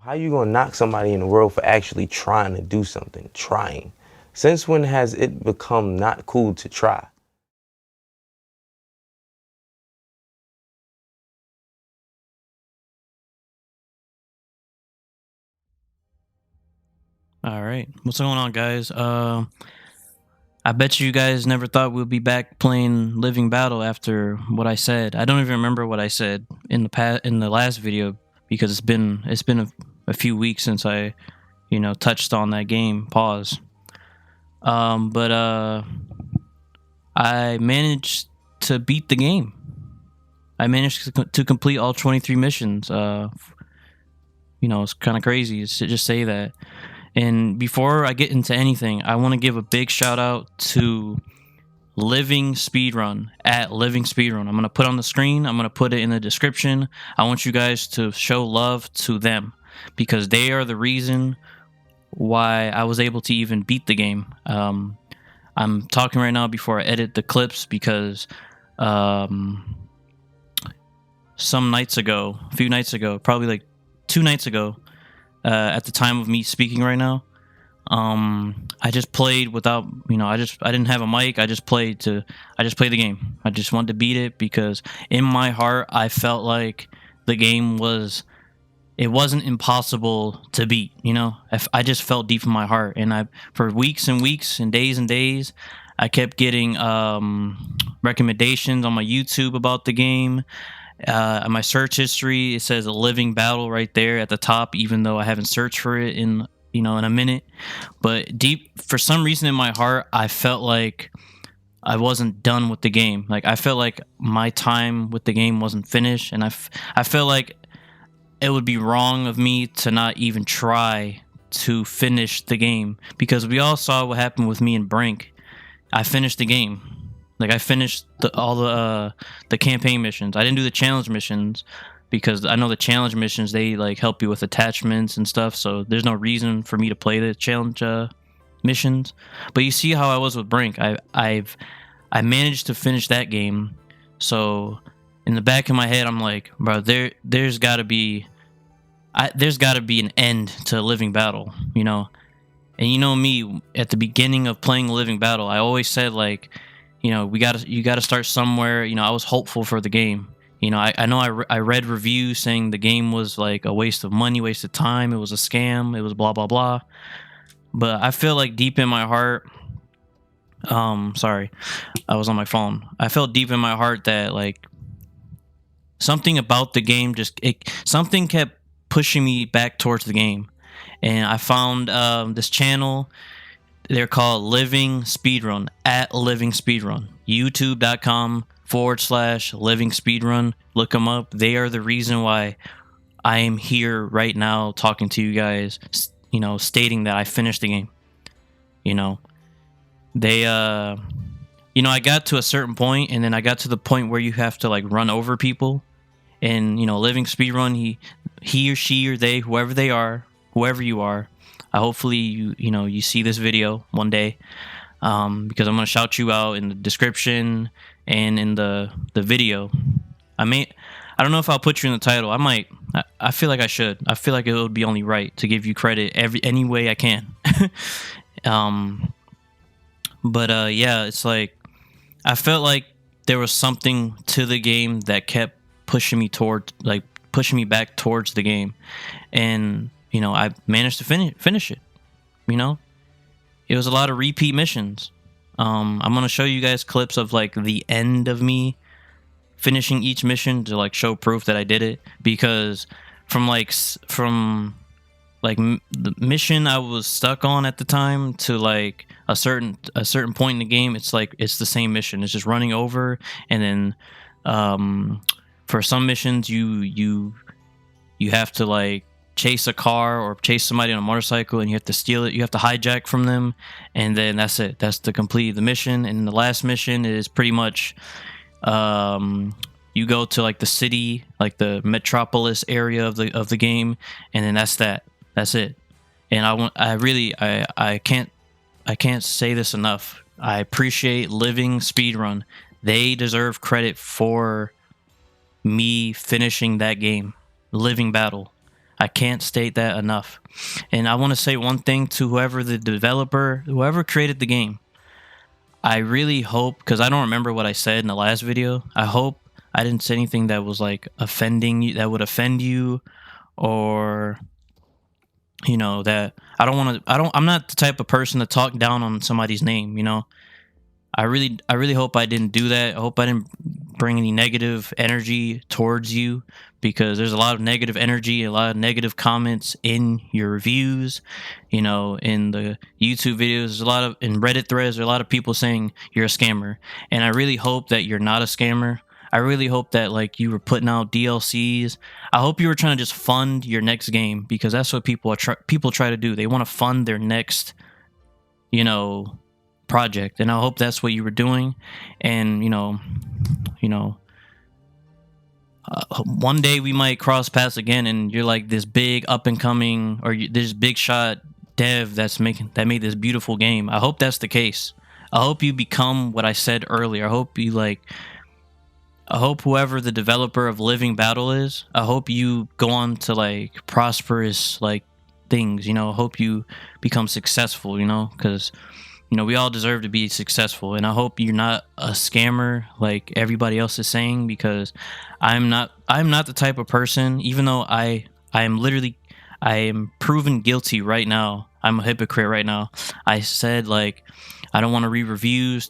How you gonna knock somebody in the world for actually trying to do something? Trying. Since when has it become not cool to try? All right, what's going on, guys? I bet you guys never thought we'd be back playing Living Battle after what I said. I don't even remember what I said in the last video because it's been a few weeks since I touched on that game. Pause. But I managed to beat the game. I managed to complete all 23 missions. It's kind of crazy to just say that. And before I get into anything, I want to give a big shout out to LivingSpeedrun at LivingSpeedrun. I'm going to put on the screen. I'm going to put it in the description. I want you guys to show love to them because they are the reason why I was able to even beat the game. I'm talking right now before I edit the clips because some nights ago, a few nights ago, probably like 2 nights ago, at the time of me speaking right now, I just played without, I didn't have a mic. I just played the game. I just wanted to beat it because in my heart, I felt like the game it wasn't impossible to beat. I just felt deep in my heart, and for weeks and weeks and days, I kept getting recommendations on my YouTube about the game. My search history, it says a Living Battle right there at the top, even though I haven't searched for it in a minute. But deep, for some reason in my heart, I felt like I wasn't done with the game. Like I felt like my time with the game wasn't finished, and I felt like it would be wrong of me to not even try to finish the game because we all saw what happened with me and Brink. I finished the game. Like I finished all the campaign missions. I didn't do the challenge missions because I know the challenge missions, they like help you with attachments and stuff. So there's no reason for me to play the challenge missions. But you see how I was with Brink. I managed to finish that game. So in the back of my head, I'm like, bro, there's got to be an end to Living Battle, And me, at the beginning of playing Living Battle, I always said like, you gotta start somewhere. I was hopeful for the game. I know I read reviews saying the game was like a waste of money, waste of time. It was a scam. It was blah blah blah. But I feel like deep in my heart, sorry, I was on my phone. I felt deep in my heart that like something about the game something kept pushing me back towards the game, and I found this channel. They're called LivingSpeedrun at LivingSpeedrun. YouTube.com/LivingSpeedrun. Look them up. They are the reason why I am here right now talking to you guys, stating that I finished the game. They, I got to a certain point, and then I got to the point where you have to like run over people. And, LivingSpeedrun, he or she or they, whoever they are, whoever you are, hopefully you see this video one day, because I'm gonna shout you out in the description and in the video. I don't know if I'll put you in the title. I might. I feel like I should. I feel like it would be only right to give you credit any way I can. But yeah, it's like I felt like there was something to the game that kept pushing me back towards the game, and I managed to finish it. It was a lot of repeat missions. I'm gonna show you guys clips of like the end of me finishing each mission to like show proof that I did it. Because from the mission I was stuck on at the time to like a certain point in the game, it's like it's the same mission. It's just running over, and then for some missions you have to like chase a car or chase somebody on a motorcycle, and you have to steal it. You have to hijack from them, and then that's it. That's to complete the mission. And the last mission is pretty much you go to like the city, like the metropolis area of the game, and then that's it. And I can't say this enough. I appreciate LivingSpeedrun. They deserve credit for me finishing that game, Living Battle. I can't state that enough. And I want to say one thing to whoever the developer, whoever created the game. I really hope, because I don't remember what I said in the last video. I hope I didn't say anything that was like offending you, that would offend you, or that I don't want to. I'm not the type of person to talk down on somebody's name. I really hope I didn't do that. I hope I didn't bring any negative energy towards you, because there's a lot of negative energy, a lot of negative comments in your reviews, in the YouTube videos. There's a lot of, in Reddit threads, there are a lot of people saying you're a scammer. And I really hope that you're not a scammer. I really hope that like you were putting out DLCs. I hope you were trying to just fund your next game, because that's what people try to do. They want to fund their next, project, and I hope that's what you were doing. And one day we might cross paths again, and you're like this big up and coming, or this big shot dev that made this beautiful game. I hope that's the case. I hope you become what I said earlier. I hope whoever the developer of LivingBattle is, I hope you go on to like prosperous like things. I hope you become successful. Because we all deserve to be successful, and I hope you're not a scammer like everybody else is saying, because I'm not the type of person, even though I am proven guilty right now. I'm a hypocrite right now. I said like I don't want to read reviews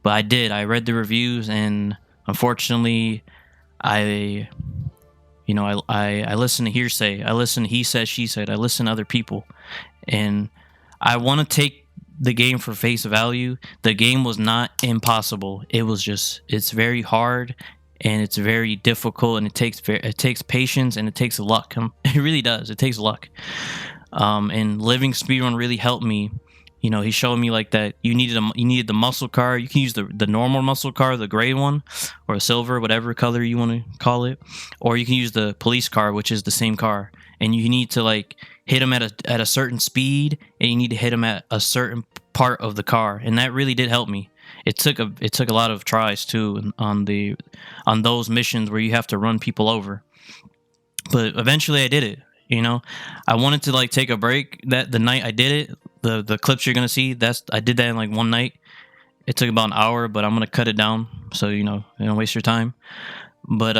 but I did. I read the reviews, and unfortunately I listen to hearsay. I listen to he said, she said. I listen to other people, and I want to take the game for face value. The game was not impossible. It's very hard, and it's very difficult, and it takes patience, and it takes luck. It really does. It takes luck. And LivingSpeedrun really helped me. He showed me like that you needed the muscle car. You can use the normal muscle car, the gray one, or a silver, whatever color you want to call it, or you can use the police car, which is the same car. And you need to like hit them at a certain speed, and you need to hit them at a certain part of the car, and that really did help me. It took a lot of tries too on those missions where you have to run people over, but eventually I did it. I wanted to like take a break the night I did it. The clips you're gonna see, I did that in like one night. It took about an hour, but I'm gonna cut it down so you don't waste your time. But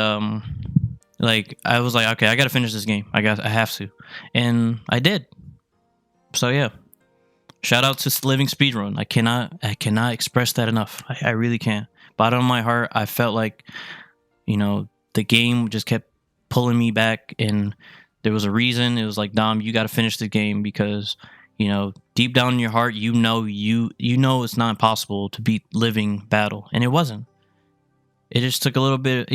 like I was like, okay, I gotta finish this game. I have to, and I did. So yeah, shout out to LivingSpeedrun. I cannot express that enough. I really can't. Bottom of my heart, I felt like the game just kept pulling me back, and there was a reason. It was like, Dom, you got to finish the game, because deep down in your heart, you know it's not possible to beat LivingBattle, and it wasn't. It just took a little bit.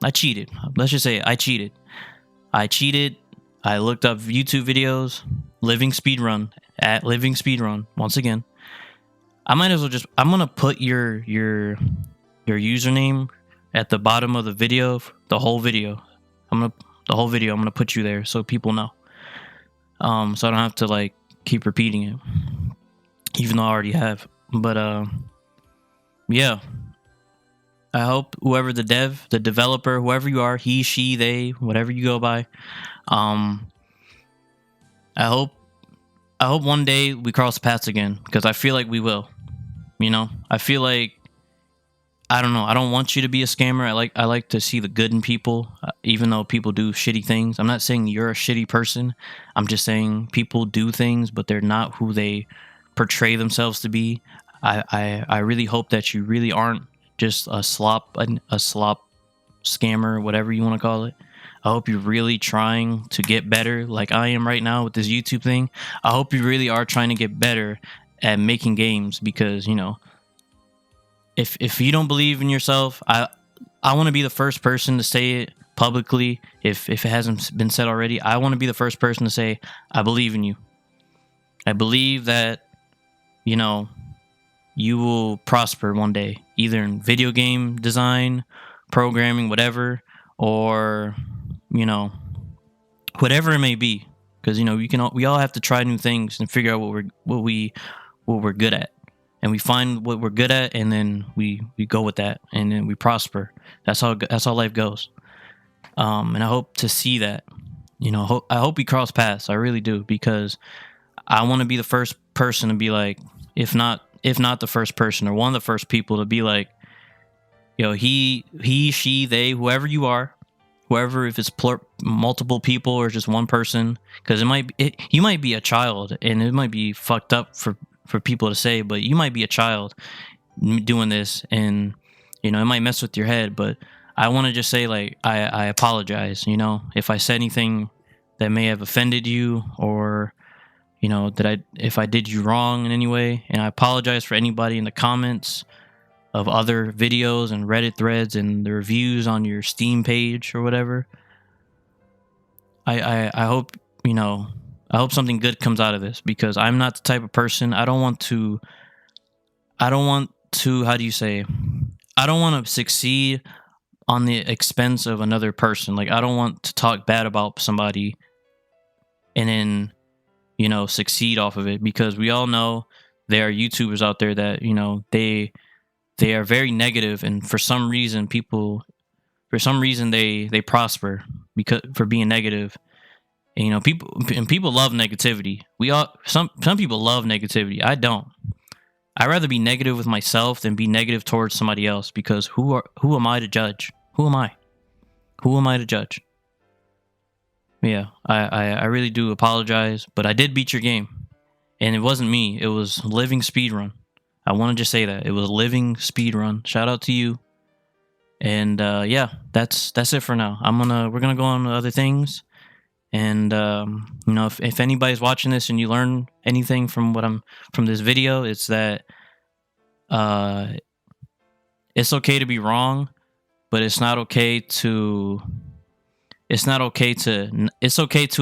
I cheated. Let's just say I cheated. I looked up YouTube videos, LivingSpeedrun, at LivingSpeedrun. Once again, I might as well I'm gonna put your username at the bottom of the video, the whole video. I'm gonna put you there so people know. So I don't have to like keep repeating it, even though I already have. But yeah. I hope whoever the developer, whoever you are, he, she, they, whatever you go by, I hope one day we cross paths again, because I feel like we will. I feel like, I don't know. I don't want you to be a scammer. I like to see the good in people, even though people do shitty things. I'm not saying you're a shitty person. I'm just saying people do things, but they're not who they portray themselves to be. I really hope that you really aren't just a slop scammer, whatever you want to call it. I hope you're really trying to get better, like I am right now with this YouTube thing. I hope you really are trying to get better at making games, because if you don't believe in yourself, I want to be the first person to say it publicly. If it hasn't been said already, I want to be the first person to say, I believe in you. I believe that you will prosper one day, either in video game design, programming, whatever, or whatever it may be. Because we all have to try new things and figure out what we're good at, and we find what we're good at, and then we go with that, and then we prosper. That's how life goes. And I hope to see that. I hope we cross paths. I really do, because I want to be the first person to be like, if not the first person, or one of the first people to be like, he, she, they, whoever you are, whoever, if it's multiple people or just one person, because you might be a child, and it might be fucked up for people to say, but you might be a child doing this, and it might mess with your head. But I want to just say, like, I apologize, if I said anything that may have offended you, or if I did you wrong in any way. And I apologize for anybody in the comments of other videos and Reddit threads and the reviews on your Steam page or whatever. I hope, I hope something good comes out of this, because I'm not the type of person. I don't want to, how do you say, I don't want to succeed on the expense of another person. Like, I don't want to talk bad about somebody and then, succeed off of it, because we all know there are YouTubers out there that, they are very negative, and for some reason they prosper because for being negative. And, people love negativity. Some people love negativity. I don't. I'd rather be negative with myself than be negative towards somebody else, because who am I to judge? Who am I? Who am I to judge? Yeah, I really do apologize, but I did beat your game. And it wasn't me. It was LivingSpeedrun. I want to just say that. It was LivingSpeedrun. Shout out to you. And yeah, that's it for now. We're gonna go on to other things. And if anybody's watching this and you learn anything from from this video, it's that it's okay to be wrong, but it's okay to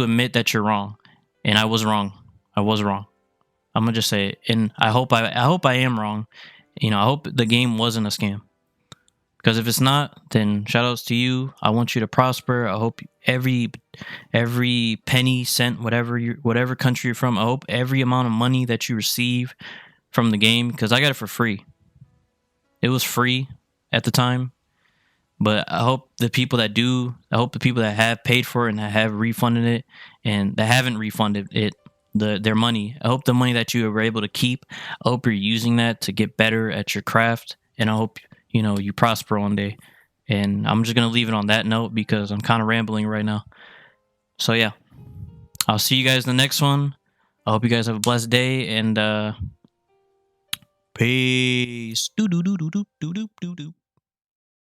admit that you're wrong. And I was wrong. I'm gonna just say it. And I hope I am wrong. I hope the game wasn't a scam. Because if it's not, then shout outs to you. I want you to prosper. I hope every penny, cent, whatever country you're from, I hope every amount of money that you receive from the game, because I got it for free. It was free at the time. But I hope the people that have paid for it and that have refunded it, and that haven't refunded it, their money, I hope the money that you were able to keep, I hope you're using that to get better at your craft. And I hope you prosper one day. And I'm just gonna leave it on that note, because I'm kind of rambling right now. So yeah, I'll see you guys in the next one. I hope you guys have a blessed day, and peace. Do do do do do do do do.